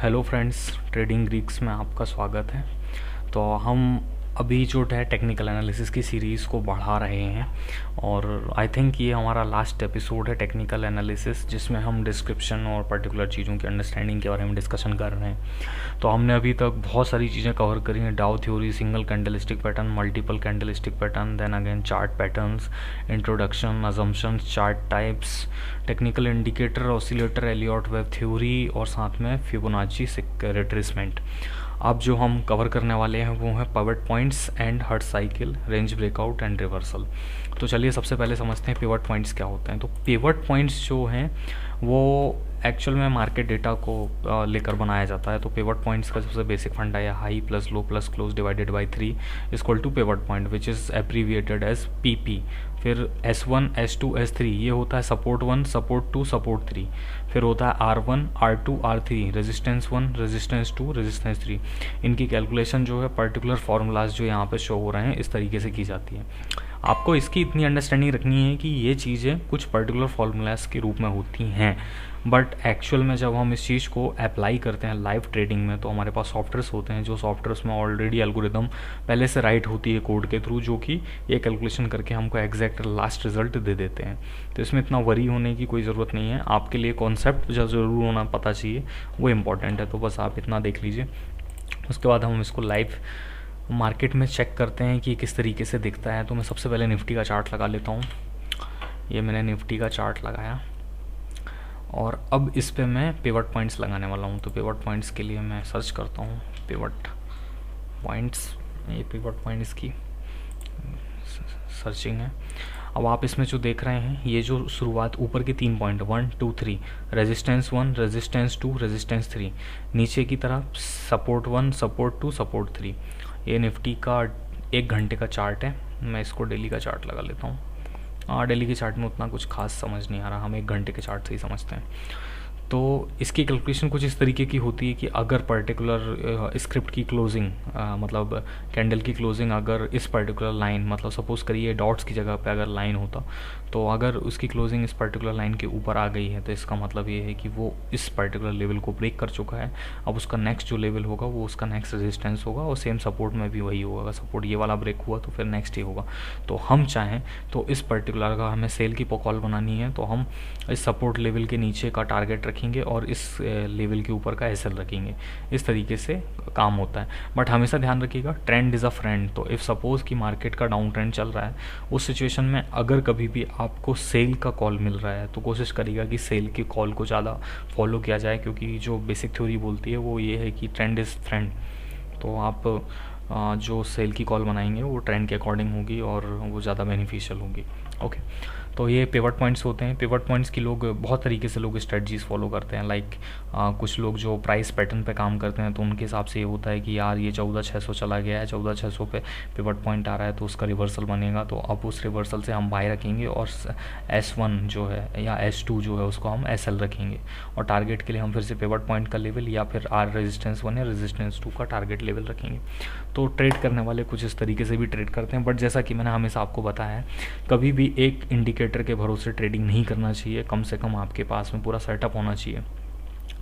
Hello friends, trading Greeks में आपका स्वागत है। तो हम अभी जो है टेक्निकल एनालिसिस की सीरीज़ को बढ़ा रहे हैं और आई थिंक ये हमारा लास्ट एपिसोड है टेक्निकल एनालिसिस, जिसमें हम डिस्क्रिप्शन और पर्टिकुलर चीज़ों की अंडरस्टैंडिंग के बारे में डिस्कशन कर रहे हैं। तो हमने अभी तक बहुत सारी चीज़ें कवर करी हैं: Dow theory, single candlestick pattern, multiple candlestick pattern, then again chart patterns, introduction, assumptions, chart types, technical indicator, oscillator, Elliott wave theory और साथ में फिबोनाची रिट्रेसमेंट। अब जो हम कवर करने वाले हैं वो है pivot points and Hurst cycle, range breakout and reversal. तो चलिए सबसे पहले समझते हैं पिवट पॉइंट्स क्या होते हैं। तो पिवट पॉइंट्स जो हैं वो एक्चुअल में मार्केट डेटा को लेकर बनाया जाता है। तो पिवट पॉइंट्स का सबसे बेसिक फंडा है high plus low plus close divided by 3 equal to pivot point, which is abbreviated as PP. फिर S1, S2, S3 ये होता है सपोर्ट 1, सपोर्ट 2, सपोर्ट 3। फिर होता है R1, R2, R3, resistance 1, resistance 2, resistance 3। इनकी कैलकुलेशन जो है पर्टिकुलर फार्मूलाज जो यहाँ पे शो हो रहे हैं इस तरीके से की जाती है। आपको इसकी इतनी अंडरस्टैंडिंग रखनी है कि ये चीज़ें कुछ पर्टिकुलर फार्मूलाज के रूप में होती हैं, बट एक्चुअल में जब हम इस चीज़ को अप्लाई करते हैं लाइव ट्रेडिंग में तो हमारे पास सॉफ्टवेयर्स होते हैं, जो सॉफ्टवेयर्स में ऑलरेडी एल्गोरिदम पहले से राइट होती है कोड के थ्रू, जो कि ये कैलकुलेशन करके हमको एग्जैक्ट लास्ट रिजल्ट दे देते हैं। तो इसमें इतना वरी होने की कोई ज़रूरत नहीं है। आपके लिए कॉन्सेप्ट जो ज़रूर होना पता चाहिए वो इम्पॉर्टेंट है, तो बस आप इतना देख लीजिए। उसके बाद हम इसको लाइव मार्केट में चेक करते हैं कि किस तरीके से दिखता है। तो मैं सबसे पहले निफ्टी का चार्ट लगा लेता हूँ। ये मैंने निफ्टी का चार्ट लगाया और अब इस पे मैं पिवट पॉइंट्स लगाने वाला हूँ। तो पिवट पॉइंट्स के लिए मैं सर्च करता हूँ पिवट पॉइंट्स। ये पिवट पॉइंट्स की सर्चिंग है। अब आप इसमें जो देख रहे हैं ये जो शुरुआत ऊपर के 3 पॉइंट 1 2 3, रेजिस्टेंस 1, रेजिस्टेंस 2, रेजिस्टेंस 3, नीचे की तरफ सपोर्ट 1, सपोर्ट 2, सपोर्ट 3। ये निफ्टी का 1 घंटे का चार्ट है। मैं इसको डेली का चार्ट लगा लेता हूँ। डेली के चार्ट में उतना कुछ खास समझ नहीं आ रहा, हम 1 घंटे के चार्ट से ही समझते हैं। तो इसकी कैलकुलेशन कुछ इस तरीके की होती है कि अगर पर्टिकुलर स्क्रिप्ट की क्लोजिंग मतलब कैंडल की क्लोजिंग अगर इस पर्टिकुलर लाइन, मतलब सपोज़ करिए डॉट्स की जगह पे अगर लाइन होता, तो अगर उसकी क्लोजिंग इस पर्टिकुलर लाइन के ऊपर आ गई है तो इसका मतलब ये है कि वो इस पर्टिकुलर लेवल को ब्रेक कर चुका है। अब उसका नेक्स्ट जो लेवल होगा वो उसका नेक्स्ट रेजिस्टेंस होगा और सेम सपोर्ट में भी वही होगा। सपोर्ट ये वाला ब्रेक हुआ तो फिर नेक्स्ट ही होगा। तो हम चाहें तो इस पर्टिकुलर का हमें सेल की कॉल बनानी है तो हम इस सपोर्ट लेवल के नीचे का टारगेट रखेंगे और इस लेवल के ऊपर का एसएल रखेंगे। इस तरीके से काम होता है। बट हमेशा ध्यान रखिएगा, ट्रेंड इज़ अ फ्रेंड। तो इफ़ सपोज़ कि मार्केट का डाउन ट्रेंड चल रहा है, उस सिचुएशन में अगर कभी भी आपको सेल का कॉल मिल रहा है तो कोशिश करिएगा कि सेल की कॉल को ज़्यादा फॉलो किया जाए, क्योंकि जो बेसिक थ्योरी बोलती है वो ये है कि ट्रेंड इज़ फ्रेंड। तो आप जो सेल की कॉल बनाएंगे वो ट्रेंड के अकॉर्डिंग होगी और वो ज़्यादा बेनिफिशियल होगी। ओके, तो ये पिवट पॉइंट्स होते हैं। पिवट पॉइंट्स की लोग बहुत तरीके से लोग स्ट्रेटजीज फॉलो करते हैं। लाइक कुछ लोग जो प्राइस पैटर्न पे काम करते हैं तो उनके हिसाब से ये होता है कि यार ये 14,600 चला गया है, 14,600 पे पिवट पॉइंट आ रहा है तो उसका रिवर्सल बनेगा, तो अब उस रिवर्सल से हम बाय रखेंगे और S1 जो है या S2 जो है उसको हम SL रखेंगे और टारगेट के लिए हम फिर से पिवट पॉइंट का लेवल या फिर रेजिस्टेंस 1 या रेजिस्टेंस 2 का टारगेट लेवल रखेंगे। तो ट्रेड करने वाले कुछ इस तरीके से भी ट्रेड करते हैं। बट जैसा कि मैंने हमेशा आपको बताया है, कभी भी एक इंडिकेटर के भरोसे ट्रेडिंग नहीं करना चाहिए। कम से कम आपके पास में पूरा सेटअप होना चाहिए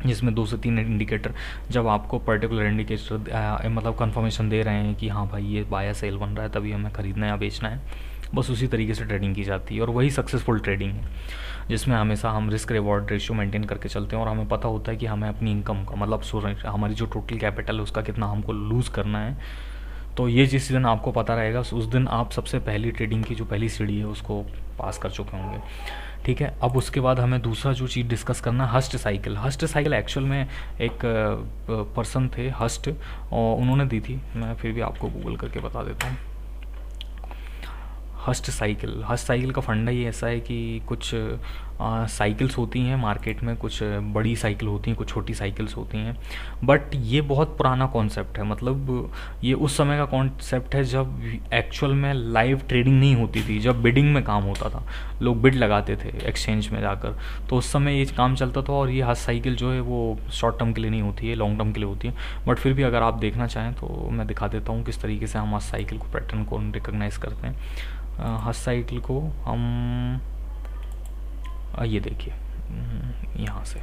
जिसमें 2 से 3 इंडिकेटर, जब आपको पर्टिकुलर इंडिकेटर मतलब कंफर्मेशन दे रहे हैं कि हाँ भाई ये बाय या सेल बन रहा है तभी हमें ख़रीदना है या बेचना है, बस उसी तरीके से ट्रेडिंग की जाती है। और वही सक्सेसफुल ट्रेडिंग है जिसमें हमेशा हम रिस्क रिवॉर्ड रेशियो मेंटेन करके चलते हैं और हमें पता होता है कि हमें अपनी इनकम का मतलब हमारी जो टोटल कैपिटल है उसका कितना हमको लूज़ करना है। तो ये जिस दिन आपको पता रहेगा उस दिन आप सबसे पहली ट्रेडिंग की जो पहली सीढ़ी है उसको पास कर चुके होंगे। ठीक है, अब उसके बाद हमें दूसरा जो चीज़ डिस्कस करना है, हस्ट साइकिल। हस्ट साइकिल एक्चुअल में एक पर्सन थे हस्ट, और उन्होंने दी थी, मैं फिर भी आपको गूगल करके बता देता हूँ। हस्ट साइकिल का फंडा ही ऐसा है कि कुछ साइकिल्स होती हैं मार्केट में, कुछ बड़ी साइकिल होती हैं, कुछ छोटी साइकिल्स होती हैं। बट ये बहुत पुराना कॉन्सेप्ट है, मतलब ये उस समय का कॉन्सेप्ट है जब एक्चुअल में लाइव ट्रेडिंग नहीं होती थी, जब बिडिंग में काम होता था, लोग बिड लगाते थे एक्सचेंज में जाकर, तो उस समय ये काम चलता था। और ये हस्ट साइकिल जो है वो शॉर्ट टर्म के लिए नहीं होती है, लॉन्ग टर्म के लिए होती है। बट फिर भी अगर आप देखना चाहें तो मैं दिखा देता हूँ किस तरीके से हम हस्ट साइकिल को पैटर्न को रिकॉग्नाइज करते हैं। हस्ट साइकिल को हम ये देखिए यहाँ से,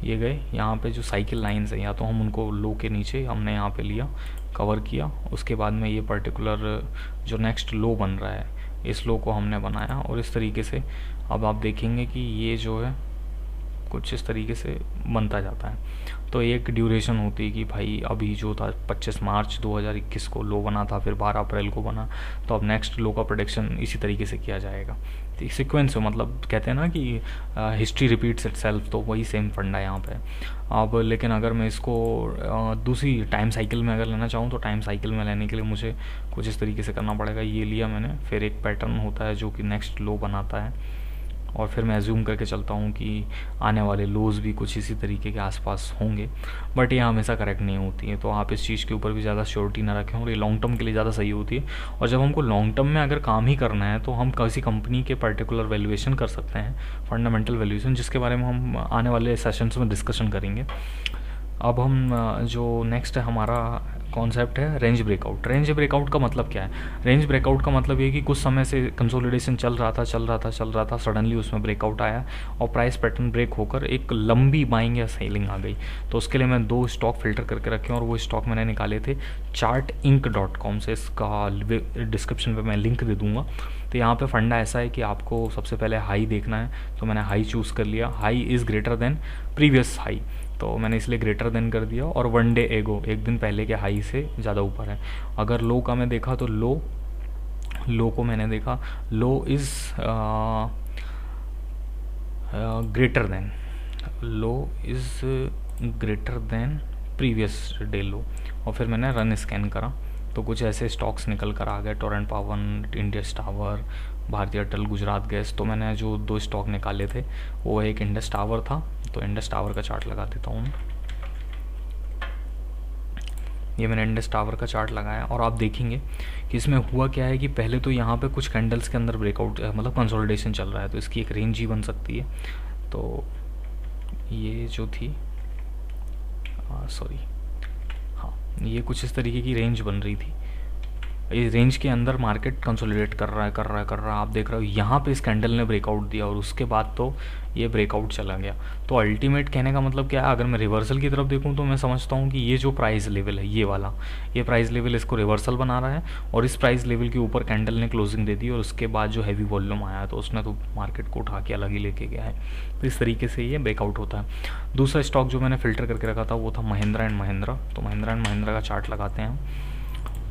ये गए यहाँ पे जो साइकिल लाइंस हैं, या तो हम उनको लो के नीचे हमने यहाँ पे लिया, कवर किया, उसके बाद में ये पर्टिकुलर जो नेक्स्ट लो बन रहा है इस लो को हमने बनाया, और इस तरीके से अब आप देखेंगे कि ये जो है कुछ इस तरीके से बनता जाता है। तो एक ड्यूरेशन होती है कि भाई अभी जो था 25 मार्च 2021 को लो बना था, फिर 12 अप्रैल को बना, तो अब नेक्स्ट लो का प्रेडिक्शन इसी तरीके से किया जाएगा। तो सीक्वेंस में मतलब कहते हैं ना कि हिस्ट्री रिपीट्स इटसेल्फ, तो वही सेम फंडा है यहाँ पे। अब लेकिन अगर मैं इसको दूसरी टाइम साइकिल में अगर लेना चाहूँ, तो टाइम साइकिल में लेने के लिए मुझे कुछ इस तरीके से करना पड़ेगा। ये लिया मैंने, फिर एक पैटर्न होता है जो कि नेक्स्ट लो बनाता है, और फिर मैं एज्यूम करके चलता हूँ कि आने वाले लोज भी कुछ इसी तरीके के आसपास होंगे, बट ये हमेशा करेक्ट नहीं होती है। तो आप इस चीज़ के ऊपर भी ज़्यादा श्योरिटी ना रखें, और ये लॉन्ग टर्म के लिए ज़्यादा सही होती है। और जब हमको लॉन्ग टर्म में अगर काम ही करना है, तो हम किसी कंपनी के पर्टिकुलर वैल्यूएशन कर सकते हैं, फंडामेंटल वैल्यूएशन, जिसके बारे में हम आने वाले सेशंस में डिस्कशन करेंगे। अब हम जो नेक्स्ट है हमारा कॉन्सेप्ट है रेंज ब्रेकआउट। रेंज ब्रेकआउट का मतलब क्या है? रेंज ब्रेकआउट का मतलब ये कि कुछ समय से कंसोलिडेशन चल रहा था, सडनली उसमें ब्रेकआउट आया और प्राइस पैटर्न ब्रेक होकर एक लंबी बाइंग या सेलिंग आ गई। तो उसके लिए मैं 2 स्टॉक फिल्टर करके रखे, और वो स्टॉक मैंने निकाले थे chartinc.com से। इसका डिस्क्रिप्शन पे मैं लिंक दे दूंगा। तो यहाँ पे फंडा ऐसा है कि आपको सबसे पहले हाई देखना है, तो मैंने हाई चूज़ कर लिया। High is greater than previous high, तो मैंने इसलिए ग्रेटर देन कर दिया, और 1 डे एगो, एक दिन पहले के हाई से ज़्यादा ऊपर है। अगर लो का मैं देखा तो लो को मैंने देखा, low is greater than previous day low, और फिर मैंने रन स्कैन करा, तो कुछ ऐसे स्टॉक्स निकल कर आ गए, टोरेंट पावर, इंडस टावर, भारतीय एयरटेल, गुजरात गैस। तो मैंने जो 2 स्टॉक निकाले थे वो एक इंडस टावर था, तो इंडस टावर का चार्ट लगा देता हूँ। ये मैंने इंडस टावर का चार्ट लगाया, और आप देखेंगे कि इसमें हुआ क्या है कि पहले तो यहाँ पे कुछ कैंडल्स के अंदर ब्रेकआउट मतलब कंसोलिडेशन चल रहा है, तो इसकी एक रेंज ही बन सकती है। तो ये जो थी ये कुछ इस तरीके की रेंज बन रही थी। इस रेंज के अंदर मार्केट कंसोलिडेट कर रहा है। आप देख रहे हो यहाँ पे इस कैंडल ने ब्रेकआउट दिया, और उसके बाद तो ये ब्रेकआउट चला गया। तो अल्टीमेट कहने का मतलब क्या है? अगर मैं रिवर्सल की तरफ देखूँ तो मैं समझता हूँ कि ये जो प्राइस लेवल है, ये प्राइस लेवल इसको रिवर्सल बना रहा है, और इस प्राइस लेवल के ऊपर कैंडल ने क्लोजिंग दे दी, और उसके बाद जो हैवी वॉल्यूम आया तो उसने तो मार्केट को उठा के अलग ही लेके गया है। तो इस तरीके से ये ब्रेकआउट होता है। दूसरा स्टॉक जो मैंने फिल्टर करके रखा था वो था महिंद्रा एंड महिंद्रा। तो महिंद्रा एंड महिंद्रा का चार्ट लगाते हैं।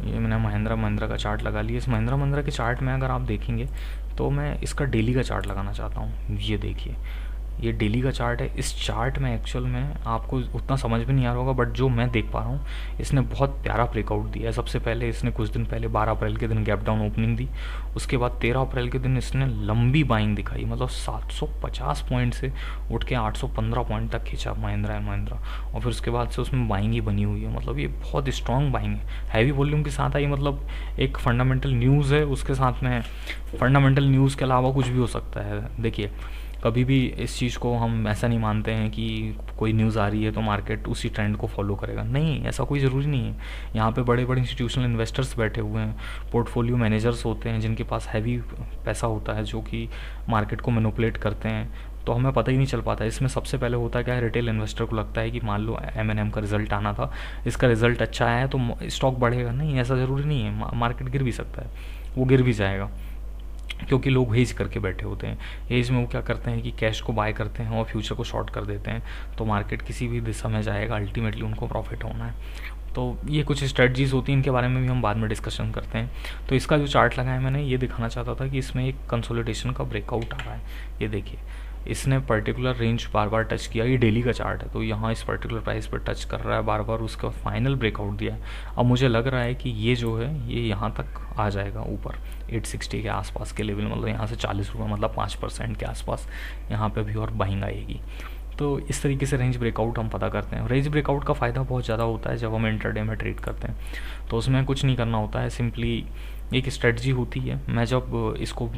ये मैंने महिंद्रा का चार्ट लगा लिया। इस महिंद्रा के चार्ट में अगर आप देखेंगे तो मैं इसका डेली का चार्ट लगाना चाहता हूँ। ये देखिए, ये डेली का चार्ट है। इस चार्ट में एक्चुअल में आपको उतना समझ में नहीं आ रहा होगा, बट जो मैं देख पा रहा हूँ इसने बहुत प्यारा ब्रेकआउट दिया है। सबसे पहले इसने कुछ दिन पहले 12 अप्रैल के दिन गैप डाउन ओपनिंग दी, उसके बाद 13 अप्रैल के दिन इसने लंबी बाइंग दिखाई, मतलब 750 पॉइंट से उठ के 815 पॉइंट तक खींचा महिंद्रा एंड महिंद्रा, और फिर उसके बाद से उसमें बाइंग ही बनी हुई है। मतलब ये बहुत स्ट्रॉन्ग बाइंग है, हैवी वॉल्यूम के साथ आई। मतलब एक फंडामेंटल न्यूज़ है, उसके साथ में फंडामेंटल न्यूज़ के अलावा कुछ भी हो सकता है। देखिए, कभी भी इस चीज़ को हम ऐसा नहीं मानते हैं कि कोई न्यूज़ आ रही है तो मार्केट उसी ट्रेंड को फॉलो करेगा। नहीं, ऐसा कोई ज़रूरी नहीं है। यहाँ पे बड़े बड़े इंस्टीट्यूशनल इन्वेस्टर्स बैठे हुए हैं, पोर्टफोलियो मैनेजर्स होते हैं जिनके पास हैवी पैसा होता है, जो कि मार्केट को मैनिपुलेट करते हैं, तो हमें पता ही नहीं चल पाता। इसमें सबसे पहले होता क्या है, रिटेल इन्वेस्टर को लगता है कि मान लो M&M का रिजल्ट आना था, इसका रिजल्ट अच्छा आया है तो स्टॉक बढ़ेगा। नहीं, ऐसा ज़रूरी नहीं है। मार्केट गिर भी सकता है, वो गिर भी जाएगा, क्योंकि लोग हेज करके बैठे होते हैं। हेज में वो क्या करते हैं कि कैश को बाय करते हैं और फ्यूचर को शॉर्ट कर देते हैं, तो मार्केट किसी भी दिशा में जाएगा, अल्टीमेटली उनको प्रॉफिट होना है। तो ये कुछ स्ट्रेटजीज होती हैं, इनके बारे में भी हम बाद में डिस्कशन करते हैं। तो इसका जो चार्ट लगाया मैंने, ये दिखाना चाहता था कि इसमें एक कंसोलिडेशन का ब्रेकआउट आ रहा है। ये देखिए, इसने पर्टिकुलर रेंज बार बार टच किया। ये डेली का चार्ट है, तो यहाँ इस पर्टिकुलर प्राइस पर टच कर रहा है बार बार, उसका फाइनल ब्रेकआउट दिया है। अब मुझे लग रहा है कि ये जो है ये यहाँ तक आ जाएगा ऊपर 860 के आसपास के लेवल, मतलब यहाँ से 40 रुपये, मतलब 5% के आसपास यहाँ पे भी और बाइंग आएगी। तो इस तरीके से रेंज ब्रेकआउट हम पता करते हैं। रेंज ब्रेकआउट का फ़ायदा बहुत ज़्यादा होता है जब हम इंटरडे में ट्रेड करते हैं, तो उसमें कुछ नहीं करना होता है, सिंपली एक स्ट्रेटजी होती है। मैं जब इसको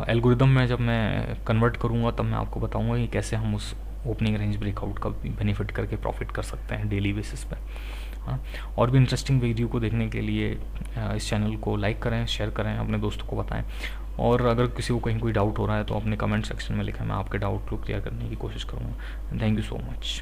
एल्गोरिदम में जब मैं कन्वर्ट करूँगा तब मैं आपको बताऊँगा कि कैसे हम उस ओपनिंग रेंज ब्रेकआउट का बेनिफिट करके प्रॉफिट कर सकते हैं डेली बेसिस पे। हाँ, और भी इंटरेस्टिंग वीडियो को देखने के लिए इस चैनल को लाइक करें, शेयर करें, अपने दोस्तों को बताएं, और अगर किसी को कहीं कोई डाउट हो रहा है तो अपने कमेंट सेक्शन में लिखें, मैं आपके डाउट को क्लियर करने की कोशिश करूँगा। Thank you so much.